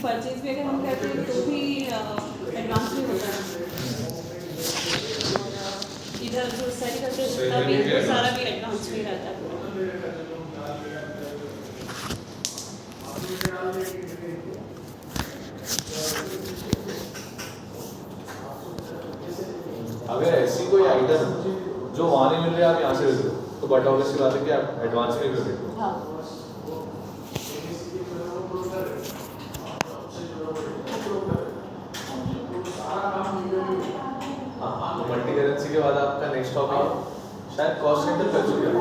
Purchase भी अगर हम करते हैं तो भी एडवांस में होता है, इधर जो सेल करते हैं उसका भी वो सारा भी एडवांस में रहता है। अगर ऐसी कोई आइटम जो वहाँ नहीं मिल रही आप यहाँ से ले लो तो बट ऑब्वियसली बात है कि आप एडवांस में भी ले लो। हाँ हाँ तो मल्टी करेंसी के बाद आपका नेक्स्ट टॉपिक शायद कॉस्ट सेंटर कर चुके हैं।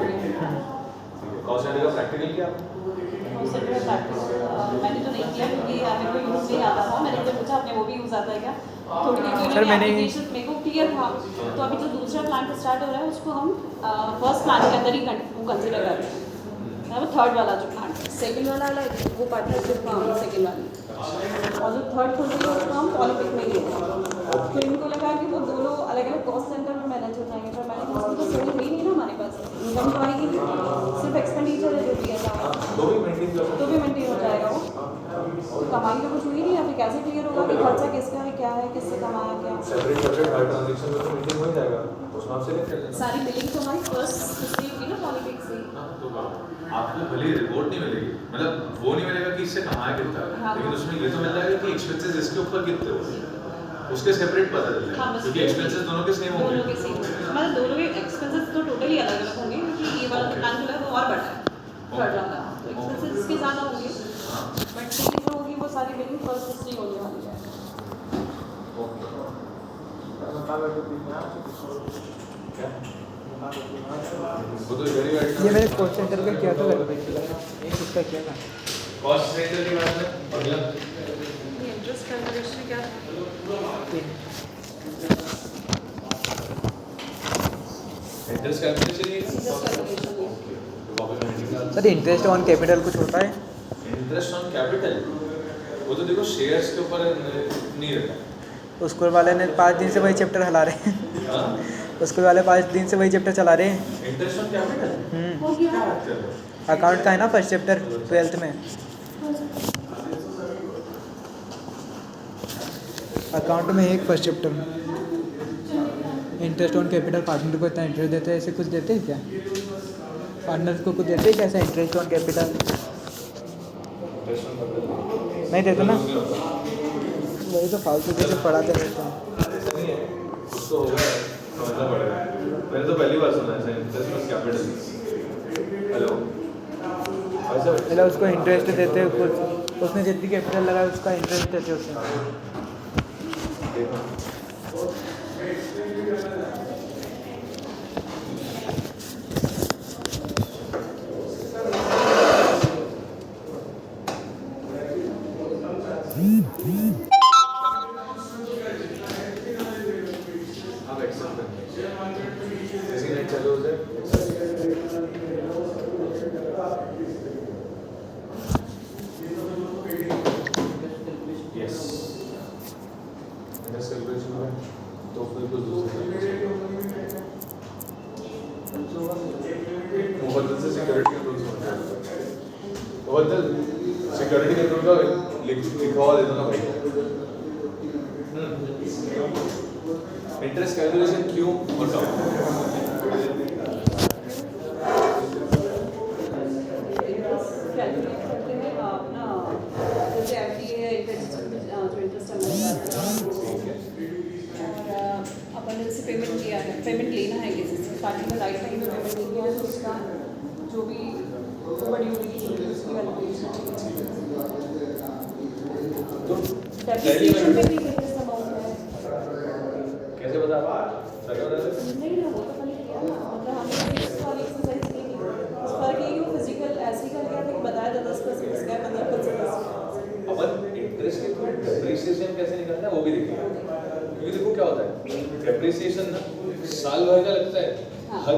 कॉस्ट सेंटर का प्रैक्टिकल क्या? मैंने तो नहीं किया क्योंकि मेरे को यूज़ नहीं आता था। मैंने जब पूछा आपने वो भी यूज़ आता है क्या, थोड़ी सर मैंने एप्लीकेशन मेरे को क्लियर था। तो अभी जो दूसरा प्लान स्टार्ट हो रहा है उसको हम फर्स्ट प्लान के अंदर ही वो कंसिडर कर रहे हैं। वो थर्ड वाला जो प्लान, सेकंड वाला अलग वो पार्टनरशिप का सेकंड वाली, और जो थर्ड खुल रही है उसको हम पॉलिटिक में लिए। तो इनको लगा कि वो दोनों अलग अलग कॉस्ट सेंटर में मैनेज हो जाएंगे, पर मैंने उसमें तो सेल है ही नहीं ना हमारे पास, इनकम तो आएगी नहीं, सिर्फ एक्सपेंडिचर है जो भी है तो भी मेंटेन हो जाएगा वो। और कमाई तो कुछ हुई नहीं है, फिर कैसे क्लियर होगा कि खर्चा किसका है, क्या है, किससे कमाया क्या। सेपरेट हर ट्रांजैक्शन में तो मेंटेन हो ही जाएगा, उसमें आप सेलेक्ट कर लेना। सारी बिलिंग तो हमारी फर्स्ट हिस्ट्री होगी ना पॉलिटिक से। तो आपको भले ही रिपोर्ट नहीं मिलेगी, मतलब वो नहीं मिलेगा कि इससे कमाया कितना है, लेकिन उसमें ये तो मिल जाएगा कि एक्सपेंसेस इसके ऊपर कितने हो, उसके सेपरेट पता चल जाएगा। क्योंकि एक्सपेंसेस दोनों के सेम होंगे, मतलब दोनों के एक्सपेंसेस तो टोटली अलग अलग होंगे, क्योंकि ये वाला प्लान जो है वो और बड़ा है थर्ड वाला, तो एक्सपेंसेस इसके ज़्यादा होंगे, बट सेकंड जो होगी वो सारी बिलिंग फर्स्ट हिस्ट्री होने वाली है। ये मैंने कॉस्ट सेंटर का किया था इसका किया था। कॉस्ट सेंटर की बात में अगला इंटरेस्ट कैलकुलेशन क्या है? इंटरेस्ट कैलकुलेशन ही है। सर इंटरेस्ट ऑन कैपिटल कुछ होता है? इंटरेस्ट ऑन कैपिटल वो तो देखो शेयर्स के ऊपर नहीं रहता। स्कूल वाले ने 5 दिन से वही चैप्टर हला रहे हैं। स्कूल वाले 5 दिन से वही चैप्टर चला रहे हैं। इंटरेस्ट ऑन कैपिटल क्या बात कर रहे हो? अकाउंट का है ना फर्स्ट चैप्टर 12th में। अकाउंट में एक फर्स्ट चैप्टर में इंटरेस्ट ऑन कैपिटल पार्टनर को इतना इंटरेस्ट देते हैं, ऐसे कुछ देते हैं क्या? पार्टनर को कुछ देते हैं कैसा इंटरेस्ट ऑन कैपिटल? नहीं देते ना, वही तो फालतू जैसे पढ़ाते रहते हैं। कुछ तो होगा, समझना पड़ेगा। मैंने तो पहली बार सुना है इंटरेस्ट ऑन कैपिटल। हेलो मतलब उसको इंटरेस्ट देते हैं कुछ, उसने जितनी कैपिटल लगाया उसका इंटरेस्ट देते हैं उसमें। आप एक्सेप्ट करें जैसे नेट चालू हो जाए यस इंटरेस्ट कैलकुलेशन में तो फिर कुछ दूसरा मुबद्दल से सिक्योरिटी कंट्रोल होता है। मुबद्दल सिक्योरिटी कंट्रोल का लिखवा दे दो ना भाई। इंटरेस्ट कैलकुलेशन क्यों बताओ? कैलकुलेट करते हैं अपना जैसे एफडी है, इंटरेस्ट जो इंटरेस्ट हमारे और अपन ने जैसे पेमेंट किया है, पेमेंट लेना है किसी से, पार्टी में राइट टाइम में पेमेंट नहीं किया है तो उसका जो भी बड़ी होगी उसकी वैल्यूएशन डेप्रिसिएशन पे भी इंटरेस्ट अमाउंट है। कैसे बता नहीं ना, वो तो मैंने किया ना, मतलब हमने फिक्स वाली एक्सरसाइज की थी। उस पर कि वो फिजिकल ऐसे ही कर लिया था कि बताया था 10% इसका है, 15% अपन इंटरेस्ट के थ्रू डेप्रिसिएशन कैसे निकालना है वो भी देखेंगे। क्योंकि देखो क्या होता है डेप्रिसिएशन ना साल भर का लगता है। हर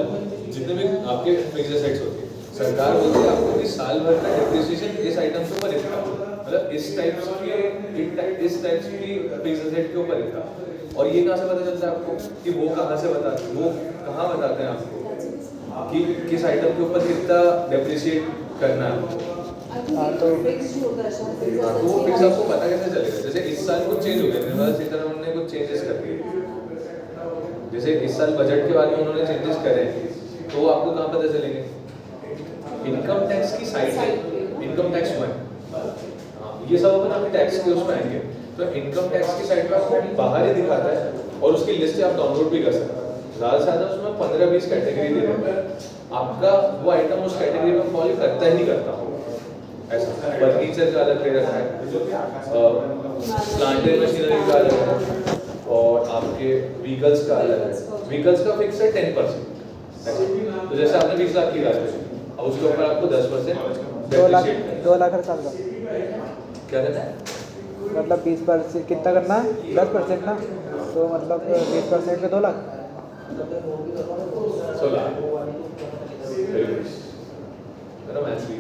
जितने भी आपके फिक्स्ड एसेट्स होते हैं सरकार बोलती है आपको कि साल भर का डेप्रिसिएशन इस आइटम के ऊपर इतना, मतलब इस टाइप्स की फिक्स्ड एसेट के ऊपर इतना। और ये कहाँ से पता चलता है आपको कि वो कहाँ बताते हैं आपको कि किस आइटम के ऊपर कितना डेप्रिशिएट करना है? हाँ, तो हाँ, तो वो फिक्स आपको पता कैसे चलेगा? जैसे इस साल कुछ चेंज हो गया, निर्मला सीतारमण ने कुछ चेंजेस कर दिए। जैसे इस साल बजट के बारे में उन्होंने चेंजेस करे, तो वो आपको कहाँ पता चलेंगे? इनकम टैक्स की साइड में, इनकम टैक्स में ये सब अपन आपके टैक्स के उसमें आएंगे। तो इनकम टैक्स की साइड में आपको बाहर ही दिखाता है और उसकी लिस्ट आप डाउनलोड भी कर सकते हैं। ज़्यादा से ज़्यादा उसमें 15-20 कैटेगरी दे देते हैं। आपका वो आइटम उस कैटेगरी में फॉलो करता ही नहीं करता। ऐसा फर्नीचर का अलग दे रखा है, प्लांटेड मशीनरी का अलग है, और आपके व्हीकल्स का अलग है। व्हीकल्स का फिक्स है 10%। तो जैसे आपने 20 लाख की गाड़ी, अब उसके ऊपर आपको 10% 2 लाख हर साल का क्या कहता है? मतलब 20% कितना करना है? 10% ना, तो मतलब 20% पे 2 लाख। 16 मेरा मैथ्स भी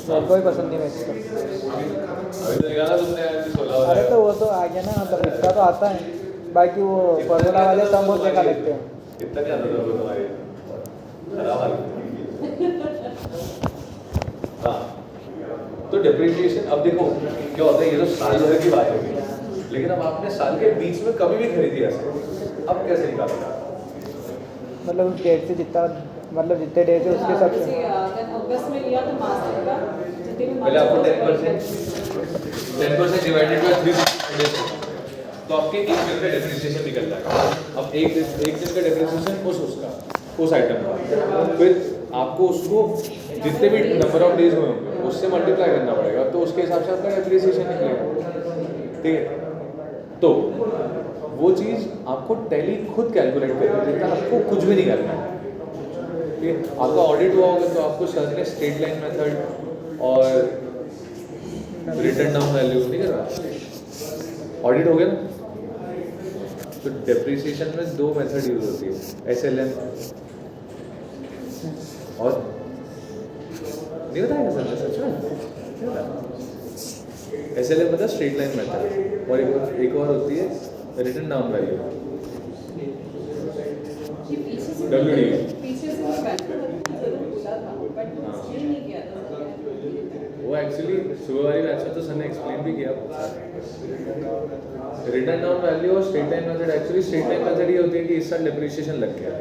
मेरे को भी पसंद नहीं मैथ्स का। अभी तो निकाला तुमने यार 16 अरे तो वो तो आ गया ना, मतलब इसका तो आता है, बाकी वो फॉर्मूला वाले सब बहुत बेकार लगते हैं। कितना नहीं आता था वो तुम्हारे खराब हाल। हाँ, तो डिप्रिसिएशन अब देखो क्या होता है, ये तो साल भर की बात होगी, लेकिन अब आपने साल के बीच में कभी भी खरीदी ऐसे, अब कैसे निकालोगे? मतलब डेट से जितना, मतलब जितने डेट है उसके हिसाब से। अगस्त में लिया तो मार्च तक का जितने भी पहले आपको 10% डिवाइडेड बाय 365 डेज, तो आपके एक दिन का डिप्रिसिएशन निकल जाएगा। अब एक दिन का डिप्रिसिएशन उस आइटम का, फिर आपको उसको जितने भी नंबर ऑफ डेज हुए होंगे उससे मल्टीप्लाई करना पड़ेगा, तो उसके हिसाब से आपका डिप्रिसिएशन निकलेगा। ठीक है, तो वो चीज़ आपको टैली खुद कैलकुलेट करके देता है, आपको कुछ भी नहीं करना है। ठीक है, आपका ऑडिट हुआ होगा तो आपको सर ने स्ट्रेट लाइन मेथड और रिटर्न डाउन वैल्यू नहीं कर रहा, ऑडिट हो गया ना। तो डेप्रिसिएशन में 2 मेथड यूज होती है, SLM और नहीं बताया सर सच में SLM मतलब स्ट्रेट लाइन मेथड, और एक और होती है रिटर्न डाउन वैल्यू, WD। पीछे से मैं बोला था बट एक्सप्लेन नहीं किया था। वो एक्चुअली सुबह वाली बैच में तो सर ने एक्सप्लेन भी किया। रिटर्न डाउन वैल्यू और straight line method, actually straight line method ये होती है कि इस साल डिप्रिसिएशन लग गया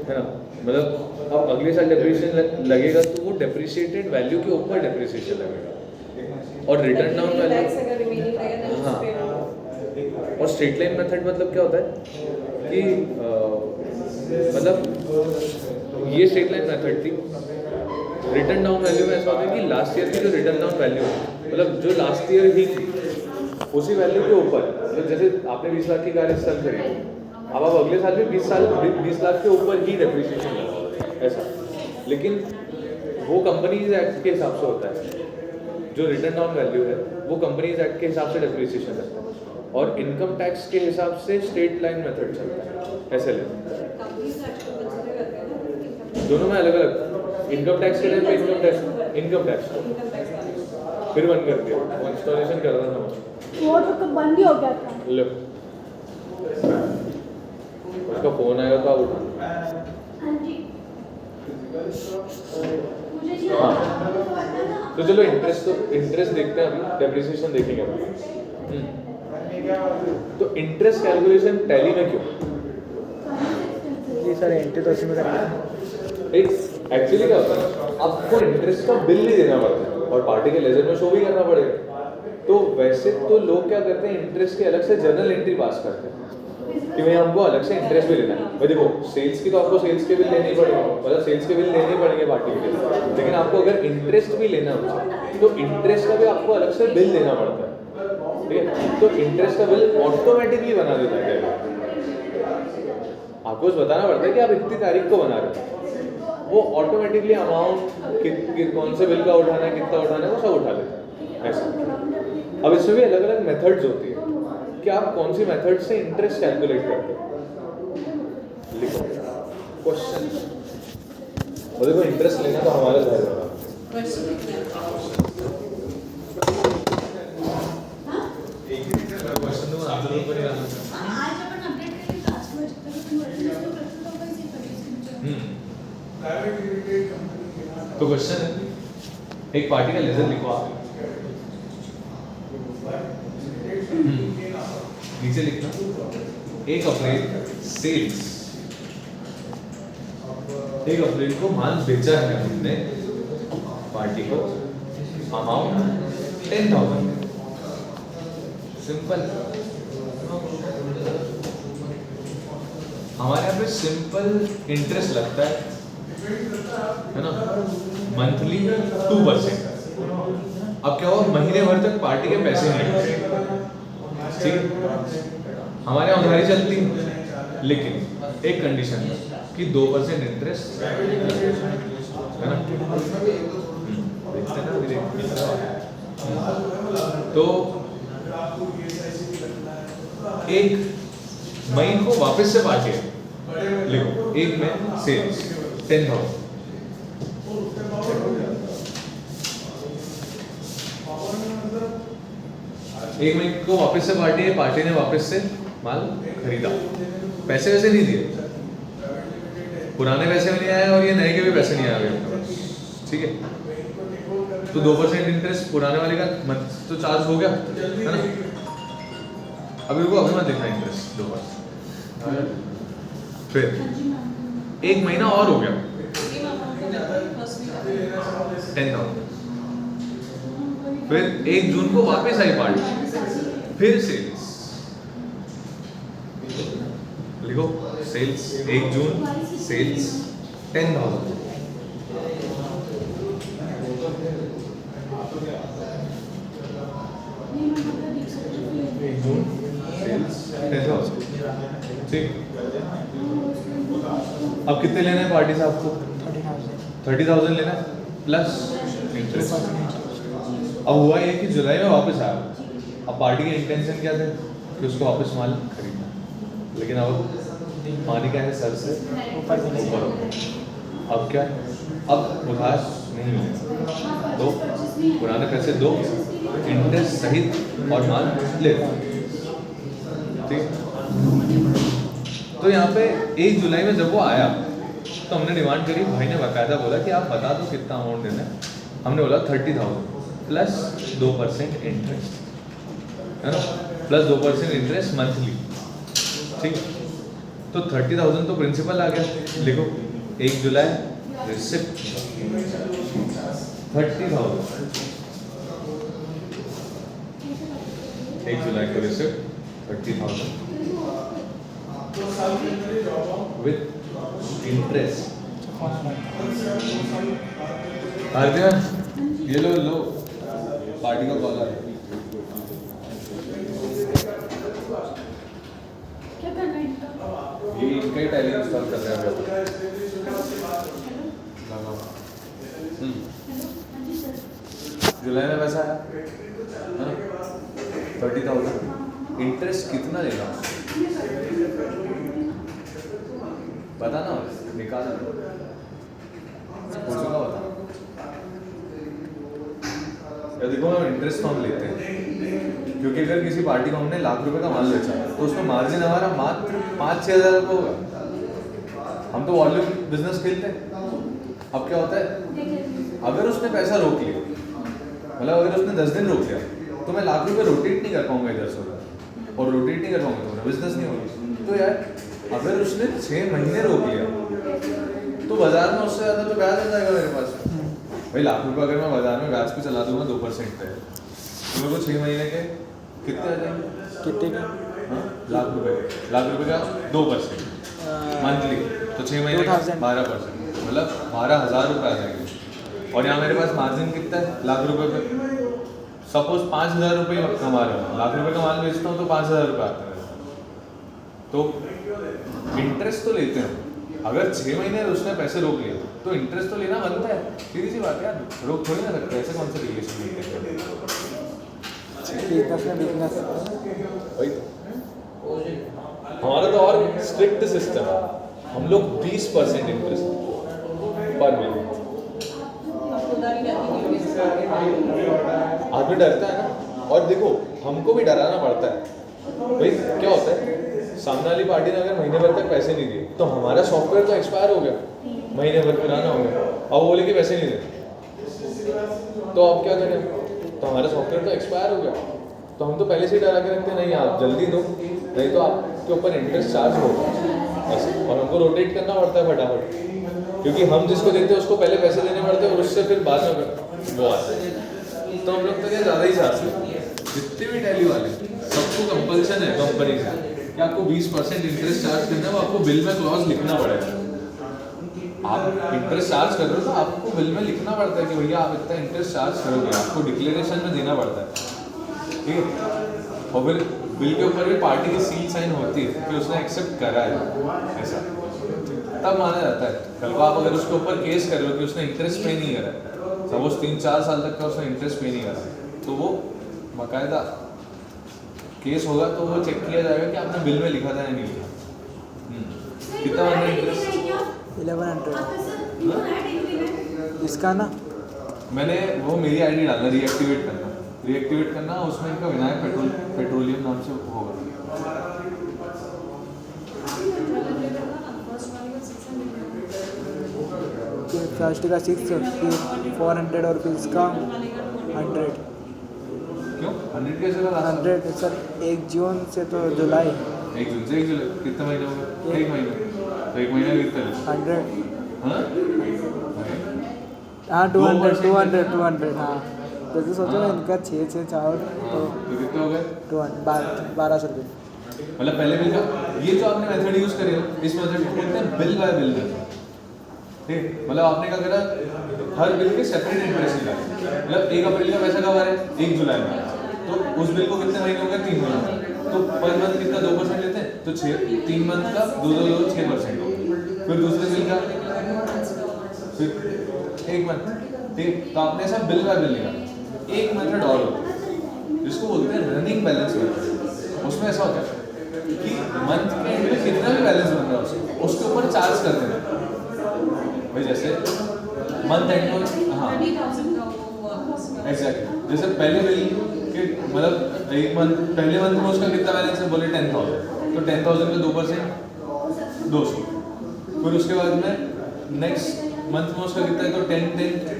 है ना, मतलब अब अगले साल डिप्रिसिएशन लगेगा तो वो डिप्रिशिएटेड वैल्यू के ऊपर डिप्रिसिएशन लगेगा। और रिटर्न डाउन वैल्यू, हाँ, और स्ट्रेट लाइन मेथड मतलब क्या होता है कि मतलब ये स्ट्रेट लाइन मेथड थी। रिटर्न डाउन वैल्यू में ऐसा होता है कि लास्ट ईयर की जो रिटर्न डाउन वैल्यू है, मतलब जो लास्ट ईयर ही थी उसी वैल्यू के ऊपर, मतलब जैसे आपने 20 लाख की कार इस साल खरीदी, अब आप अगले साल भी 20 लाख के ऊपर ही डेप्रिसिएशन लगाओगे ऐसा। लेकिन वो कंपनीज एक्ट के हिसाब से होता है, जो रिटर्न डाउन वैल्यू है वो कंपनीज एक्ट के हिसाब से डेप्रिसिएशन है, और इनकम टैक्स के हिसाब से स्ट्रेट लाइन मेथड चलता है SLM। दोनों में अलग अलग, इनकम टैक्स के टाइम पे इनकम टैक्स फिर बंद कर दिया, वो इंस्टॉलेशन कर रहा था वो तो कब बंद ही हो गया था। लो उसका फोन आया था उठा। हाँ जी, मुझे जी हाँ, तो चलो इंटरेस्ट देखते हैं, अभी डेप्रिसिएशन देखेंगे अभी। तो इंटरेस्ट कैलकुलेशन टैली में क्यों? जी सर, एंट्री तो उसी में करेंगे। एक्चुअली क्या होता है, आपको इंटरेस्ट का बिल नहीं देना पड़ता है और पार्टी के लेजर में शो भी करना पड़ेगा। तो वैसे तो लोग क्या करते हैं, इंटरेस्ट के अलग से जर्नल एंट्री पास करते हैं कि भाई हमको अलग से इंटरेस्ट भी लेना है। भाई देखो, सेल्स की तो आपको सेल्स के बिल लेने ही पड़ेंगे, मतलब सेल्स के बिल लेने पड़ेंगे पार्टी के लिए, लेकिन आपको अगर इंटरेस्ट भी लेना हो तो इंटरेस्ट का भी आपको अलग से बिल देना पड़ता है। ठीक है, तो इंटरेस्ट का बिल ऑटोमेटिकली बना देता है। आपको बताना पड़ता है कि आप इतनी तारीख को बना रहे हो, वो ऑटोमेटिकली अमाउंट कौन से बिल का उठाना है, कितना उठाना है, वो सब उठा लेता है ऐसा। अब इसमें भी अलग अलग मेथड्स होती है कि आप कौन सी मेथड से इंटरेस्ट कैलकुलेट करते हो। लिखो क्वेश्चन, और देखो इंटरेस्ट लेना तो हमारा घर होगा। क्वेश्चन तो आंसर ऊपर ही आना चाहिए। आज अपन अपडेट करेंगे तो आज को जितना भी कन्वर्जन प्रश्न तो वही से करेंगे। तो क्वेश्चन है एक पार्टी का लेजर लिखो आप। नीचे लिखना 1 अप्रैल सेल्स, 1 अप्रैल को माल बेचा है हमने पार्टी को, अमाउंट 10,000। सिंपल। हमारे यहाँ पे सिंपल इंटरेस्ट लगता है ना, मंथली 2%। अब क्या हुआ, महीने भर तक पार्टी के पैसे नहीं आते, ठीक। हमारे यहाँ उधारी चलती, लेकिन एक कंडीशन है कि 2% इंटरेस्ट है ना, देखते हैं ना। तो 1 मई को वापस से पार्टी है, लिखो 1 में सेल्स 10,000। 1 मई को वापस से पार्टी है, पार्टी ने वापस से माल खरीदा, पैसे वैसे नहीं दिए, पुराने पैसे भी नहीं आए और ये नए के भी पैसे नहीं आए, ठीक है। तो 2% इंटरेस्ट पुराने वाले का तो चार्ज हो गया है ना। अभी रुको, अभी मत देखना इंटरेस्ट 2%। फिर 1 महीना और हो गया 10,000। फिर 1 जून को वापस आई पार्टी, फिर सेल्स लिखो, सेल्स 1 जून सेल्स 10,000। ठीक। अब कितने लेना है पार्टी से आपको? 30,000 लेना है प्लस इंटरेस्ट। अब हुआ ये कि जुलाई में वापस आया, अब पार्टी के इंटेंशन क्या थे कि उसको वापस माल खरीदना, लेकिन अब पानी क्या है, सर से ऊपर। अब क्या, अब उधार नहीं मिलेगा, तो पुराने पैसे दो, इंटरेस्ट सहित और माल ले, ठीक। तो यहाँ पे 1 जुलाई में जब वो आया तो हमने डिमांड करी, भाई ने बाकायदा बोला कि आप बता दो कितना अमाउंट देना है। हमने बोला 30,000 प्लस 2% इंटरेस्ट, है ना, प्लस 2% इंटरेस्ट मंथली, ठीक। तो 30,000 तो प्रिंसिपल आ गया, लिखो 1 जुलाई रिसिप्ट 30,000, 1 जुलाई को रिसिप्ट 30,000 विथ इंटरेस्ट। ये लो पार्टी का कॉल आ रहा है। क्या करना है इनका? ये इनका ही टैली इंस्टॉल कर रहे हैं। हेलो, हाँ जी सर। जुलाई में पैसा आया है ना, 30,000। इंटरेस्ट कितना लेना पता ना, निकाल पूछूंगा, बता। या देखो, हम इंटरेस्ट कम लेते हैं क्योंकि अगर किसी पार्टी को हमने ₹1,00,000 का माल बेचा तो उसमें मार्जिन हमारा मात्र 5-6 हज़ार रुपये होगा। हम तो वॉल्यूम बिजनेस खेलते हैं। अब क्या होता है, अगर उसने पैसा रोक लिया, मतलब अगर उसने 10 दिन रोक लिया, तो मैं ₹1,00,000 रोटेट नहीं कर पाऊंगा इधर से उधर, और रोटेट नहीं कर पाऊंगा तो मेरा बिजनेस नहीं होगा। तो यार अगर उसने 6 महीने रोक लिया तो बाजार में उससे ज़्यादा तो ब्याज आ जाएगा मेरे पास। भाई ₹1,00,000 अगर मैं बाजार में ब्याज पे चला दूंगा 2% पे, तो मेरे को 6 महीने के कितने आ जाएंगे? कितने का? हाँ, ₹1,00,000 का 2% मंथली, तो 6 महीने का 12%, मतलब 12,000 रुपये आ जाएंगे। और यहाँ मेरे पास मार्जिन कितना है ₹1,00,000 पे। सपोज 5,000 रुपये कमा रहा हूँ, ₹1,00,000 का माल बेचता हूँ तो 5,000 रुपये आता है। तो इंटरेस्ट तो लेते हैं, अगर 6 महीने उसने पैसे रोक लिए तो इंटरेस्ट तो लेना बनता है, सीधी सी बात है यार, रोक थोड़ी ना सकते, ऐसे कौन से रिलेशन मिलते हैं। हमारा तो और स्ट्रिक्ट सिस्टम है, हम लोग 20% इंटरेस्ट पर मंथ। आदमी डरता है ना, और देखो हमको भी डराना पड़ता है। भाई क्या होता है, सामने वाली पार्टी ने अगर महीने भर तक पैसे नहीं दिए तो हमारा सॉफ्टवेयर तो एक्सपायर हो गया, महीने भर पुराना हो गया, अब वो बोले कि पैसे नहीं दे, तो आप क्या करें, तो हमारा सॉफ्टवेयर तो एक्सपायर हो गया, तो हम तो पहले से ही डरा के रखते हैं नहीं आप जल्दी दो, नहीं तो आपके ऊपर इंटरेस्ट चार्ज होगा ऐसे, और हमको रोटेट करना पड़ता है फटाफट, क्योंकि हम जिसको देते हैं उसको पहले पैसे देने पड़ते हैं और उससे फिर बाद में वो आता है। तो हम लोग तो क्या ज़्यादा ही चार्ज करते हैं, जितने भी टैली वाले सबको कंपल्सन है कंपनी से कि आपको 20% इंटरेस्ट चार्ज करना है, वो आपको बिल में क्लॉज लिखना पड़ेगा। आप इंटरेस्ट चार्ज कर रहे हो तो आपको बिल में लिखना पड़ता है कि भैया आप इतना इंटरेस्ट चार्ज करोगे, आपको डिक्लेरेशन में देना पड़ता है, ठीक है। और फिर बिल के ऊपर भी पार्टी की सील साइन होती है कि उसने एक्सेप्ट करा है ऐसा, तब माना जाता है। कल को आप अगर उसके ऊपर केस कर रहे हो कि उसने इंटरेस्ट पे नहीं करा, सपोज 3-4 साल तक का उसने इंटरेस्ट पे नहीं करा, तो वो बाकायदा केस होगा, तो वो चेक किया जाएगा कि आपने बिल में लिखा था या नहीं लिखा। कितना बनना इंटरेस्ट? 1100 इसका ना मैंने वो मेरी आईडी डालना, रीएक्टिवेट करना, उसमें इनका विनायक पेट्रोलियम नाम से होगा। फर्स्ट का 650, 400 और फिर इसका 100। क्यों 100 कैसे लगा? 100 सर 1 जून से तो जुलाई, 1 जून से 1 जुलाई कितना महीना होगा? 1 महीना, तो 1 महीना कितना है? 100 हाँ हाँ 200 हाँ। जैसे सोचो ना इनका 6 4 तो कितने हो गए? 1200 रुपये। मतलब पहले बिल का, ये जो आपने मेथड यूज करी हो, इस मेथड को बोलते हैं बिल बाय बिल मेथड, ठीक। मतलब आपने क्या करा, हर बिल के सेपरेट इंटरेस्ट निकाले, मतलब 1 अप्रैल का पैसा कब आ रहा है? 1 जुलाई में, तो उस बिल को कितने महीने हो गए? 3 महीने, तो पर मंथ कितना 2% लेते हैं, तो 3 मंथ का 6% हो गया। फिर दूसरे बिल का फिर 1 मंथ, ठीक। तो आपने ऐसा बिल बाय बिल निकाला। एक मेथड और होता है जिसको बोलते हैं रनिंग बैलेंस मेथड। उसमें ऐसा होता है कि मंथ के एंड में कितना भी बैलेंस बन रहा है उसके ऊपर चार्ज कर देना भाई। जैसे मंथ एंड में, हाँ एग्जैक्टली, जैसे पहले बिल के मतलब एक मंथ, पहले मंथ में उसका कितना बैलेंस है, बोले 10,000, तो 10,000 में 2% 200। फिर उसके बाद में नेक्स्ट मंथ में उसका कितना है, तो 10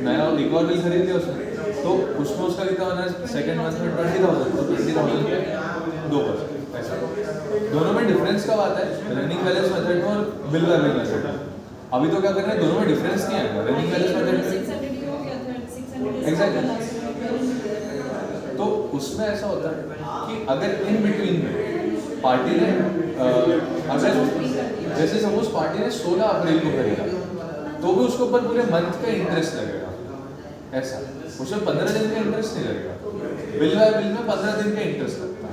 नया एक और बिल खरीद लिया उसने, तो उसमें उसका कितना बना है, सेकंड मंथ में 20,000, तो 20,000 में 2%। ऐसा दोनों में डिफरेंस कब आता है? रनिंग बैलेंस मेथड में और बिल बाय बिल मेथड में। अभी तो क्या कर रहे हैं, दोनों में डिफरेंस नहीं आएगा रनिंग बैलेंस मेथड में, एग्जैक्टली। तो उसमें ऐसा होता है कि अगर इन बिटवीन में पार्टी ने अगर जैसे सपोज पार्टी ने 16 अप्रैल को खरीदा, तो भी उसके ऊपर पूरे मंथ का इंटरेस्ट लगेगा ऐसा, उसमें 15 दिन का इंटरेस्ट नहीं लगेगा। बिल बाय बिल में 15 दिन का इंटरेस्ट लगता है।